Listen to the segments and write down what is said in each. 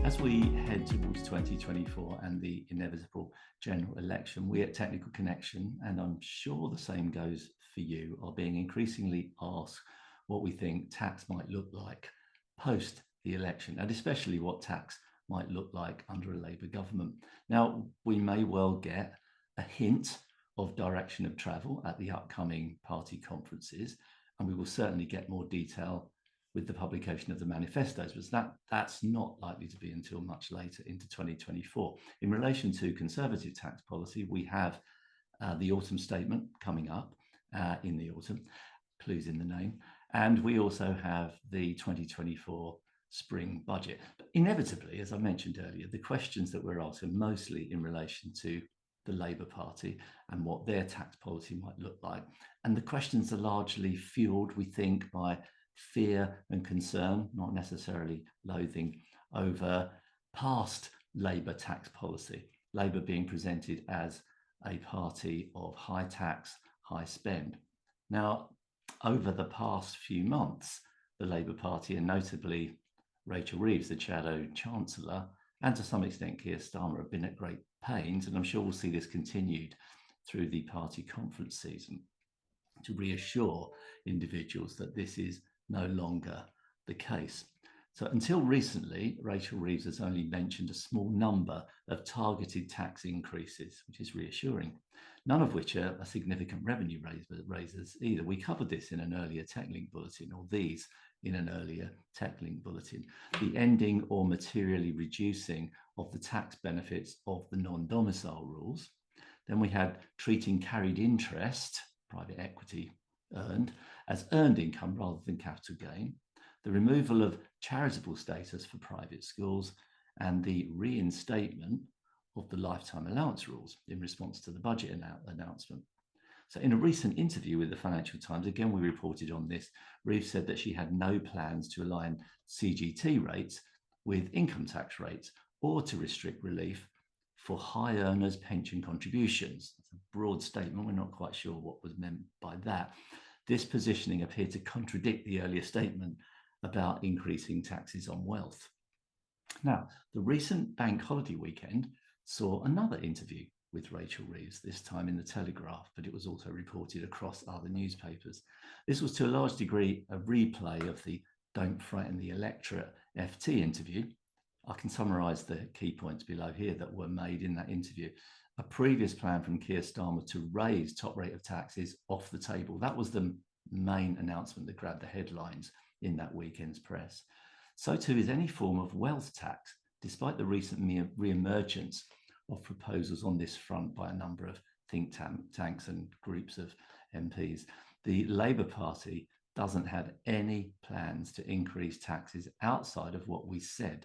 As we head towards 2024 and the inevitable general election, we at Technical Connection, and I'm sure the same goes for you, are being increasingly asked what we think tax might look like post the election, and especially what tax might look like under a Labour government. Now, we may well get a hint of direction of travel at the upcoming party conferences, and we will certainly get more detail with the publication of the manifestos, but that's not likely to be until much later into 2024. In relation to Conservative tax policy, we have the autumn statement coming up in the autumn, clues in the name, and we also have the 2024 spring budget. But inevitably, as I mentioned earlier, the questions that we're asking mostly in relation to the Labour Party and what their tax policy might look like. And the questions are largely fueled, we think, by fear and concern, not necessarily loathing, over past Labour tax policy. Labour being presented as a party of high tax, high spend. Now, over the past few months, the Labour Party, and notably Rachel Reeves, the Shadow Chancellor, and to some extent Keir Starmer, have been at great pains, and I'm sure we'll see this continued through the party conference season, to reassure individuals that this is no longer the case. So until recently, Rachel Reeves has only mentioned a small number of targeted tax increases, which is reassuring, none of which are significant revenue raisers either. We covered this in an earlier TechLink bulletin, or these in an earlier TechLink bulletin. The ending or materially reducing of the tax benefits of the non-domicile rules. Then we had treating carried interest, private equity earned, as earned income rather than capital gain, the removal of charitable status for private schools, and the reinstatement of the lifetime allowance rules in response to the budget announcement. So in a recent interview with the Financial Times, again, we reported on this, Reeves said that she had no plans to align CGT rates with income tax rates or to restrict relief for high earners' pension contributions. That's a broad statement. We're not quite sure what was meant by that. This positioning appeared to contradict the earlier statement about increasing taxes on wealth. Now, the recent bank holiday weekend saw another interview with Rachel Reeves, this time in the Telegraph, but it was also reported across other newspapers. This was to a large degree a replay of the Don't Frighten the Electorate FT interview. I can summarise the key points below here that were made in that interview. A previous plan from Keir Starmer to raise top rate of taxes off the table. That was the main announcement that grabbed the headlines in that weekend's press. So too is any form of wealth tax, despite the recent re-emergence of proposals on this front by a number of think tanks and groups of MPs. The Labour Party doesn't have any plans to increase taxes outside of what we said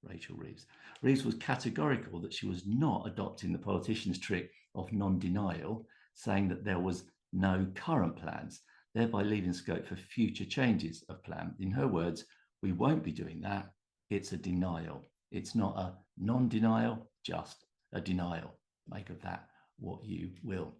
Rachel Reeves. Reeves was categorical that she was not adopting the politician's trick of non-denial, saying that there was no current plans, thereby leaving scope for future changes of plan. In her words, we won't be doing that. It's a denial. It's not a non-denial, just a denial. Make of that what you will.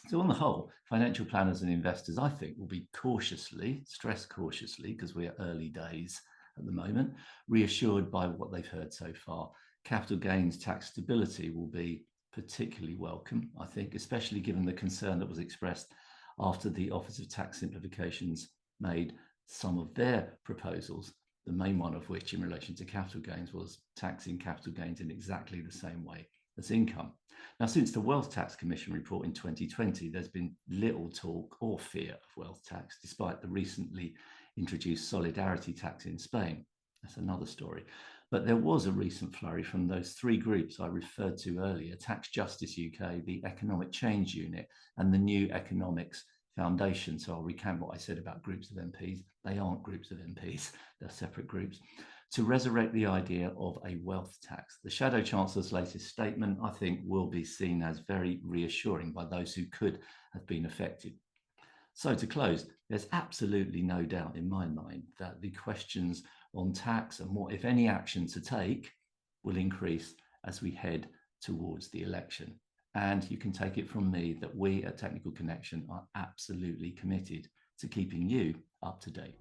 So on the whole, financial planners and investors, I think, will be cautiously, stress cautiously, because we are early days at the moment, reassured by what they've heard so far. Capital gains tax stability will be particularly welcome, I think, especially given the concern that was expressed after the Office of Tax Simplifications made some of their proposals, the main one of which in relation to capital gains was taxing capital gains in exactly the same way as income. Now, since the Wealth Tax Commission report in 2020, there's been little talk or fear of wealth tax, despite the recently introduced solidarity tax in Spain. That's another story. But there was a recent flurry from those three groups I referred to earlier, Tax Justice UK, the Economic Change Unit, and the New Economics Foundation. So I'll recount what I said about groups of MPs. They aren't groups of MPs, they're separate groups, to resurrect the idea of a wealth tax. The Shadow Chancellor's latest statement, I think, will be seen as very reassuring by those who could have been affected. So to close, there's absolutely no doubt in my mind that the questions on tax and what, if any, action to take will increase as we head towards the election. And you can take it from me that we at Technical Connection are absolutely committed to keeping you up to date.